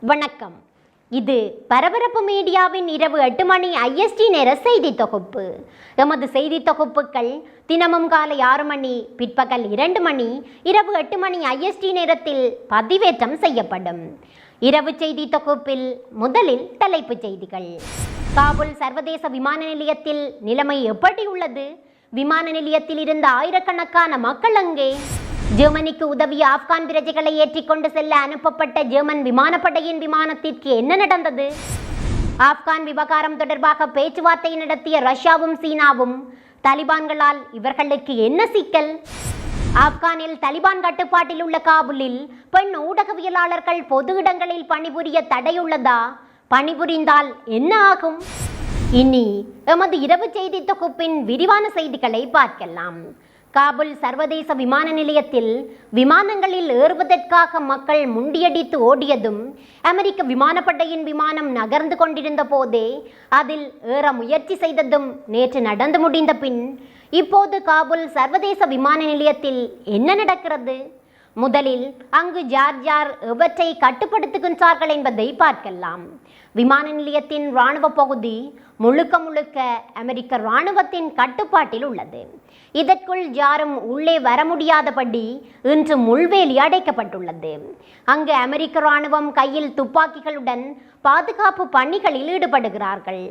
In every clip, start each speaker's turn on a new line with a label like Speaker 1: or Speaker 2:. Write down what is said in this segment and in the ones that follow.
Speaker 1: வணக்கம். இது பரபரப்பு மீடியாவின் இரவு 8 மணி IST நேர செய்தி தொகுப்பு. எமது செய்தி தொகுப்புகள் தினமும் காலை 6 மணி, பிற்பகல் 2 மணி, இரவு 8 மணி IST நேரத்தில் பதிவேற்றம் செய்யப்படும். இரவு செய்தி தொகுப்பில் முதலில் தலைப்புச் செய்திகள். காபூல் சர்வதேச விமான நிலையத்தில் நிலைமை எப்படி உள்ளது? விமான நிலையத்தில் இருந்த ஆயிரக்கணக்கான மக்கள் அங்கே. ஜெர்மனிக்கு உதவிய ஆப்கான் பிரஜைகளை ஏற்றிக்கொண்டு செல்ல அனுப்பப்பட்ட ஜெர்மன் விமானப்படையின் விமானத்திற்கு என்ன நடந்தது? ஆப்கான் விவகாரம் தொடர்பாக பேச்சுவார்த்தை நடத்திய ரஷ்யாவும் சீனாவும் தலிபான்களால் இவர்களுக்கு என்ன சிக்கல்? ஆப்கானில் தலிபான் கட்டுப்பாட்டில் உள்ள காபூலில் பெண் ஊடகவியலாளர்கள் பொது இடங்களில் பணிபுரிய தடையுள்ளதா? பணிபுரிந்தால் என்ன ஆகும்? இனி எமது இரவு செய்தி தொகுப்பின் விரிவான செய்திகளை பார்க்கலாம். காபூல் சர்வதேச விமான நிலையத்தில் விமானங்களில் ஏறுவதற்காக மக்கள் முண்டியடித்து ஓடியதும், அமெரிக்க விமானப்படையின் விமானம் நகர்ந்து கொண்டிருந்த போதே அதில் ஏற முயற்சி செய்ததும் நேற்று நடந்து முடிந்த பின் இப்போது காபூல் சர்வதேச விமான நிலையத்தில் என்ன நடக்கிறது? முதலில் அங்கு யார் எவற்றை கட்டுப்படுத்துகின்றார்கள் என்பதை பார்க்கலாம். விமான நிலையத்தின் இராணுவ பகுதி முழுக்க அமெரிக்க இராணுவத்தின் கட்டுப்பாட்டில் உள்ளது. இதற்குள் யாரும் உள்ளே வர முடியாதபடி இன்று முள்வேலி அடைக்கப்பட்டுள்ளது. அங்கு அமெரிக்க இராணுவம் கையில் துப்பாக்கிகளுடன் பாதுகாப்பு பணிகளில் ஈடுபடுகிறார்கள்.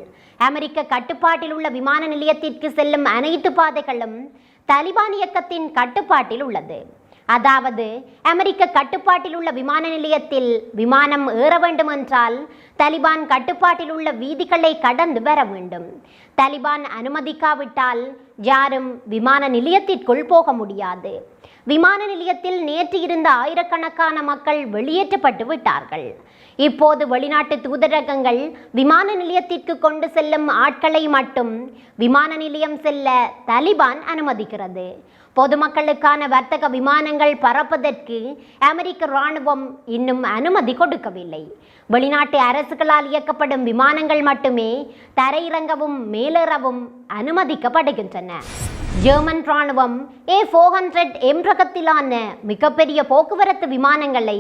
Speaker 1: அமெரிக்க கட்டுப்பாட்டில் உள்ள விமான நிலையத்திற்கு செல்லும் அனைத்து பாதைகளும் தலிபான் இயக்கத்தின் கட்டுப்பாட்டில் உள்ளது. அதாவது அமெரிக்க கட்டுப்பாட்டில் உள்ள விமான நிலையத்தில் விமானம் ஏற வேண்டும் என்றால் தலிபான் கட்டுப்பாட்டில் உள்ள வீதிகளை கடந்து வர வேண்டும். தலிபான் அனுமதிக்காவிட்டால் யாரும் விமான நிலையத்திற்குள் போக முடியாது. விமான நிலையத்தில் நேற்று இருந்த ஆயிரக்கணக்கான மக்கள் வெளியேற்றப்பட்டு விட்டார்கள். இப்போது வெளிநாட்டு தூதரகங்கள் விமான நிலையத்திற்கு கொண்டு செல்லும் ஆட்களை மட்டும் விமான நிலையம் செல்ல தலிபான் அனுமதிக்கிறது. பொதுமக்களுக்கான வர்த்தக விமானங்கள் பறப்பதற்கு அமெரிக்க இராணுவம் இன்னும் அனுமதி கொடுக்கவில்லை. வெளிநாட்டு அரசுகளால் இயக்கப்படும் விமானங்கள் மட்டுமே தரையிறங்கவும் மேலேறவும் அனுமதிக்கப்படுகின்றன. ஜெர்மன் இராணுவம் A400M ரகத்திலான மிகப்பெரிய போக்குவரத்து விமானங்களை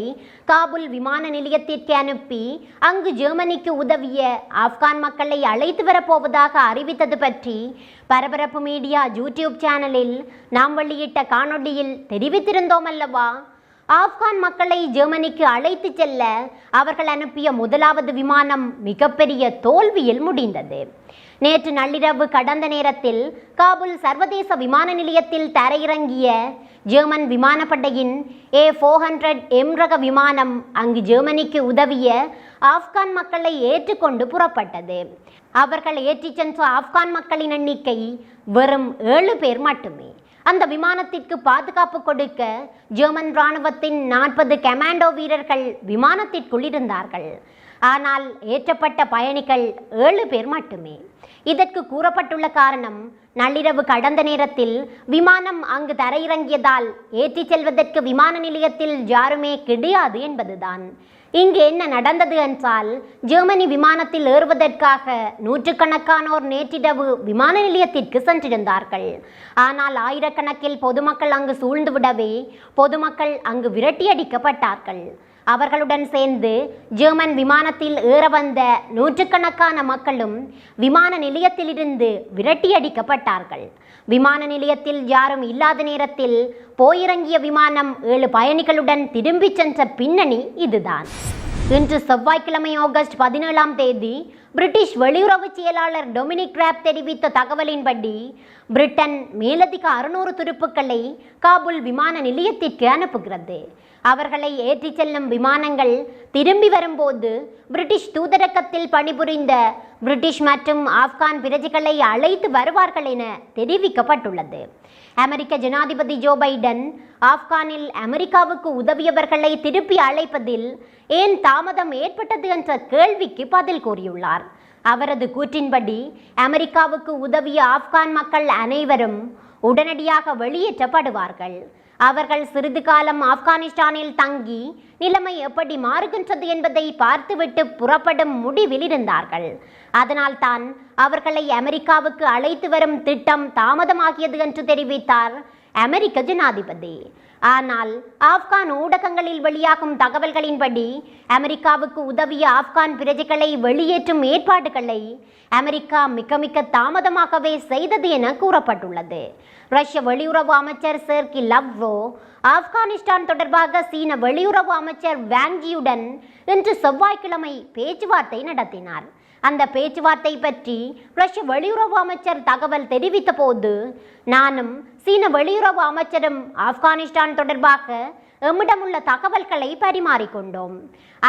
Speaker 1: காபூல் விமான நிலையத்திற்கு அனுப்பி அங்கு ஜெர்மனிக்கு உதவிய ஆப்கான் மக்களை அழைத்து வரப்போவதாக அறிவித்தது பற்றி பரபரப்பு மீடியா யூடியூப் சேனலில் நாம் வெளியிட்ட காணொளியில் தெரிவித்திருந்தோம் அல்லவா? ஆப்கான் மக்களை ஜெர்மனிக்கு அழைத்து செல்ல அவர்கள் அனுப்பிய முதலாவது விமானம் மிகப்பெரிய தோல்வியில் முடிந்தது. நேற்று நள்ளிரவு கடந்த நேரத்தில் காபூல் சர்வதேச விமான நிலையத்தில் தரையிறங்கிய ஜெர்மன் விமானப்படையின் A400M ரக விமானம் அங்கு ஜெர்மனிக்கு உதவிய ஆப்கான் மக்களை ஏற்றுக்கொண்டு புறப்பட்டது. அவர்கள் ஏற்றிச் சென்ற ஆப்கான் மக்களின் எண்ணிக்கை வெறும் 7 பேர் மட்டுமே. அந்த விமானத்திற்கு பாதுகாப்பு கொடுக்க ஜெர்மன் இராணுவத்தின் 40 கமாண்டோ வீரர்கள் விமானத்திற்குள் இருந்தார்கள். ஆனால் ஏற்றப்பட்ட பயணிகள் 7 பேர் மட்டுமே. இதற்கு கூறப்பட்டுள்ள காரணம், நள்ளிரவு கடந்த நேரத்தில் விமானம் அங்கு தரையிறங்கியதால் ஏற்றிச் செல்வதற்கு விமான நிலையத்தில் யாருமே கிடையாது என்பதுதான். இங்கு என்ன நடந்தது என்றால், ஜெர்மனி விமானத்தில் ஏறுவதற்காக நூற்றுக்கணக்கானோர் நேற்றிரவு விமான நிலையத்திற்கு சென்றிருந்தார்கள். ஆனால் ஆயிரக்கணக்கில் பொதுமக்கள் அங்கு சூழ்ந்துவிடவே பொதுமக்கள் அங்கு விரட்டியடிக்கப்பட்டார்கள். அவர்களுடன் சேர்ந்து ஜெர்மன் விமானத்தில் ஏற வந்த நூற்றுக்கணக்கான மக்களும் விமான நிலையத்திலிருந்து விரட்டியடிக்கப்பட்டார்கள். விமான நிலையத்தில் யாரும் இல்லாத நேரத்தில் போயிறங்கிய விமானம் 7 பயணிகளுடன் திரும்பி சென்ற பின்னணி இதுதான். இன்று செவ்வாய்க்கிழமை ஆகஸ்ட் 17ஆம் தேதி பிரிட்டிஷ் வெளியுறவு செயலாளர் டொமினிக் ராப் தெரிவித்த தகவலின்படி பிரிட்டன் மேலதிக 600 துருப்புக்களை காபூல் விமான நிலையத்திற்கு அனுப்புகிறது. அவர்களை ஏற்றிச் செல்லும் விமானங்கள் திரும்பி வரும்போது பிரிட்டிஷ் தூதரகத்தில் பணிபுரிந்த பிரிட்டிஷ் மற்றும் ஆப்கான் பிரஜைகளை அழைத்து வருவார்கள் என தெரிவிக்கப்பட்டுள்ளது. அமெரிக்க ஜனாதிபதி ஜோ பைடன் ஆப்கானில் அமெரிக்காவுக்கு உதவியவர்களை திருப்பி அழைப்பதில் ஏன் தாமதம் ஏற்பட்டது என்ற கேள்விக்கு பதில் கூறியுள்ளார். அவரது கூற்றின்படி அமெரிக்காவுக்கு உதவிய ஆப்கான் மக்கள் அனைவரும் உடனடியாக வெளியேற்றப்படுவார்கள். அவர்கள் சிறிது காலம் ஆப்கானிஸ்தானில் தங்கி நிலைமை எப்படி மாறுகின்றது என்பதை பார்த்துவிட்டு புறப்படும் முடிவில் இருந்தார்கள். அதனால் தான் அவர்களை அமெரிக்காவுக்கு அழைத்து வரும் திட்டம் தாமதமாகியது என்று தெரிவித்தார் அமெரிக்க ஜனாதிபதி. ஆனால் ஆப்கான் ஊடகங்களில் வெளியாகும் தகவல்களின்படி அமெரிக்காவுக்கு உதவிய ஆப்கான் பிரஜைகளை வெளியேற்றும் ஏற்பாடுகளை அமெரிக்கா மிக தாமதமாகவே செய்தது என கூறப்பட்டுள்ளது. ரஷ்ய வெளியுறவு அமைச்சர் செர்கி லவ்ரோவ் ஆப்கானிஸ்தான் தொடர்பாக சீன வெளியுறவு அமைச்சர் வாங்கியுடன் இன்று செவ்வாய்க்கிழமை பேச்சுவார்த்தை நடத்தினார். அந்த பேச்சுவார்த்தை பற்றி ரஷ்ய வெளியுறவு அமைச்சர் தகவல் தெரிவித்த போது, நானும் சீன வெளியுறவு அமைச்சரும் ஆப்கானிஸ்தான் தொடர்பாக எம்மிடமுள்ள தகவல்களை பரிமாறிக்கொண்டோம்.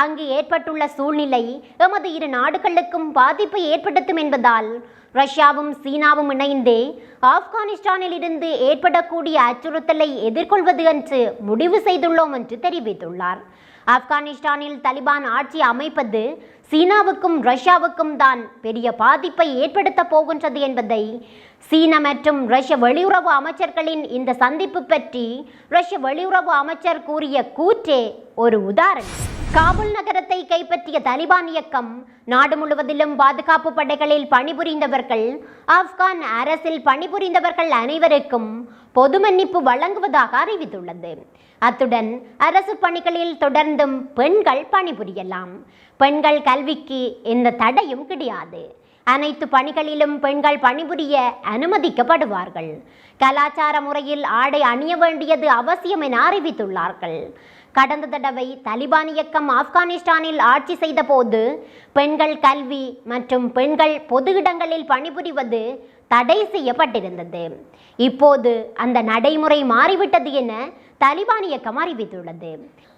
Speaker 1: அங்கு ஏற்பட்டுள்ள சூழ்நிலை எமது இரு நாடுகளுக்கும் பாதிப்பை ஏற்படுத்தும் என்பதால் ரஷ்யாவும் சீனாவும் இணைந்தே ஆப்கானிஸ்தானில் இருந்து ஏற்படக்கூடிய அச்சுறுத்தலை எதிர்கொள்வது என்று முடிவு செய்துள்ளோம் என்று தெரிவித்துள்ளார். ஆப்கானிஸ்தானில் தலிபான் ஆட்சி அமைப்பது சீனாவுக்கும் ரஷ்யாவுக்கும் தான் பெரிய பாதிப்பை ஏற்படுத்த போகின்றது என்பதை சீன மற்றும் ரஷ்ய வெளியுறவு அமைச்சர்களின் இந்த சந்திப்பு பற்றி ரஷ்ய வெளியுறவு அமைச்சர் கூறிய கூற்றே ஒரு உதாரணம். காபூல் நகரத்தை கைப்பற்றிய தலிபான் இயக்கம் நாடு முழுவதிலும் பாதுகாப்பு படைகளில் பணிபுரிந்தவர்கள், ஆப்கான் அரசில் பணிபுரிந்தவர்கள் அனைவருக்கும் பொது மன்னிப்பு வழங்குவதாக அறிவித்துள்ளது. அத்துடன் அரசு பணிகளில் தொடர்ந்தும் பெண்கள் பணிபுரியலாம். பெண்கள் கல்விக்கு எந்த தடையும் கிடையாது. அனைத்து பணிகளிலும் பெண்கள் பணிபுரிய அனுமதிக்கப்படுவார்கள். கலாச்சார முறையில் ஆடை அணிய வேண்டியது அவசியம் என அறிவித்துள்ளார்கள். கடந்த தடவை தலிபான் இயக்கம் ஆப்கானிஸ்தானில் ஆட்சி செய்த போது பெண்கள் கல்வி மற்றும் பெண்கள் பொது இடங்களில் பணிபுரிவது தடை செய்யப்பட்டிருந்தது. இப்போது அந்த நடைமுறை மாறிவிட்டது என தலிபான் இயக்கம் அறிவித்துள்ளது.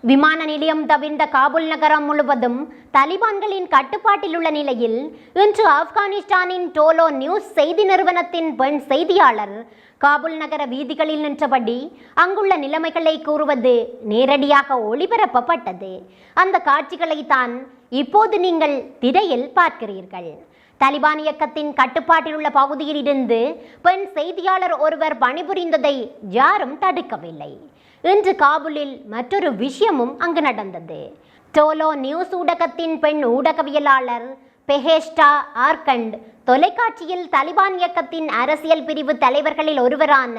Speaker 1: விமான நிலையம் தவிர்ந்த காபூல் நகரம் முழுவதும் தலிபான்களின் கட்டுப்பாட்டில் உள்ள நிலையில் இன்று ஆப்கானிஸ்தானின் டோலோ நியூஸ் செய்தி நிறுவனத்தின் பெண் செய்தியாளர் காபூல் நகர வீதிகளில் நின்றபடி அங்குள்ள நிலைமைகளை கூறுவது நேரடியாக ஒளிபரப்பப்பட்டது. அந்த காட்சிகளை தான் இப்போது நீங்கள் திரையில் பார்க்கிறீர்கள். தலிபான் இயக்கத்தின் கட்டுப்பாட்டில் உள்ள பகுதியில் இருந்து பெண் செய்தியாளர் ஒருவர் பணிபுரிந்ததை யாரும் தடுக்கவில்லை. இன்று காபூலில் மற்றொரு விஷயமும் அங்கு நடந்தது. டோலோ நியூஸ் ஊடகத்தின் பெண் ஊடகவியலாளர் பெஹேஷ்டா ஆர்கண்ட் தொலைக்காட்சியில் தலிபான் இயக்கத்தின் அரசியல் பிரிவு தலைவர்களில் ஒருவரான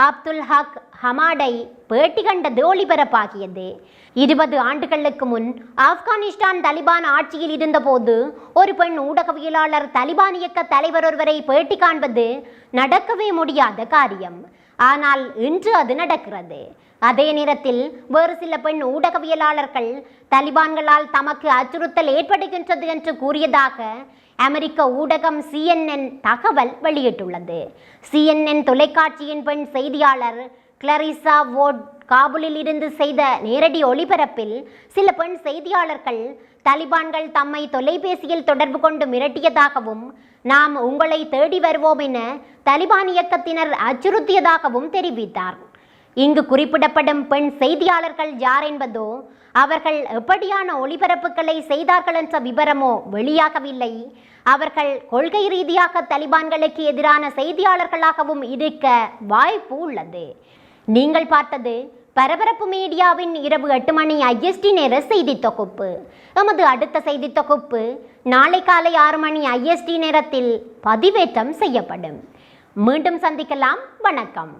Speaker 1: அப்துல் ஹக் ஹமாடை பேட்டி கண்டது ஒளிபரப்பாகியது. 20 ஆண்டுகளுக்கு முன் ஆப்கானிஸ்தான் தலிபான் ஆட்சியில் இருந்தபோது ஒரு பெண் ஊடகவியலாளர் தலிபான் இயக்க தலைவர் ஒருவரை பேட்டி காண்பது நடக்கவே முடியாத காரியம். ஆனால் இன்று அது நடக்கிறது. அதே நேரத்தில் வேறு சில பெண் ஊடகவியலாளர்கள் தலிபான்களால் தமக்கு அச்சுறுத்தல் ஏற்படுகின்றது என்று கூறியதாக அமெரிக்க ஊடகம் CNN தகவல் வெளியிட்டுள்ளது. CNN தொலைக்காட்சியின் பெண் செய்தியாளர் கிளரிசா வோட் காபூலில் இருந்து செய்த நேரடி ஒளிபரப்பில் சில பெண் செய்தியாளர்கள் தலிபான்கள் தம்மை தொலைபேசியில் தொடர்பு கொண்டு மிரட்டியதாகவும், நாம் உங்களை தேடி வருவோம் என தலிபான் இயக்கத்தினர் அச்சுறுத்தியதாகவும் தெரிவித்தார். இங்கு குறிப்பிடப்படும் பெண் செய்தியாளர்கள் யார் என்பதோ, அவர்கள் எப்படியான ஒளிபரப்புகளை செய்தார்கள் என்ற விவரமோ வெளியாகவில்லை. அவர்கள் கொள்கை ரீதியாக தலிபான்களுக்கு எதிரான செய்தியாளர்களாகவும் இருக்க வாய்ப்பு உள்ளது. நீங்கள் பார்த்தது பரபரப்பு மீடியாவின் இரவு 8 மணி IST நேர செய்தி தொகுப்பு. நமது அடுத்த செய்தி தொகுப்பு நாளை காலை 6 மணி IST நேரத்தில் பதிவேற்றம் செய்யப்படும். மீண்டும் சந்திக்கலாம். வணக்கம்.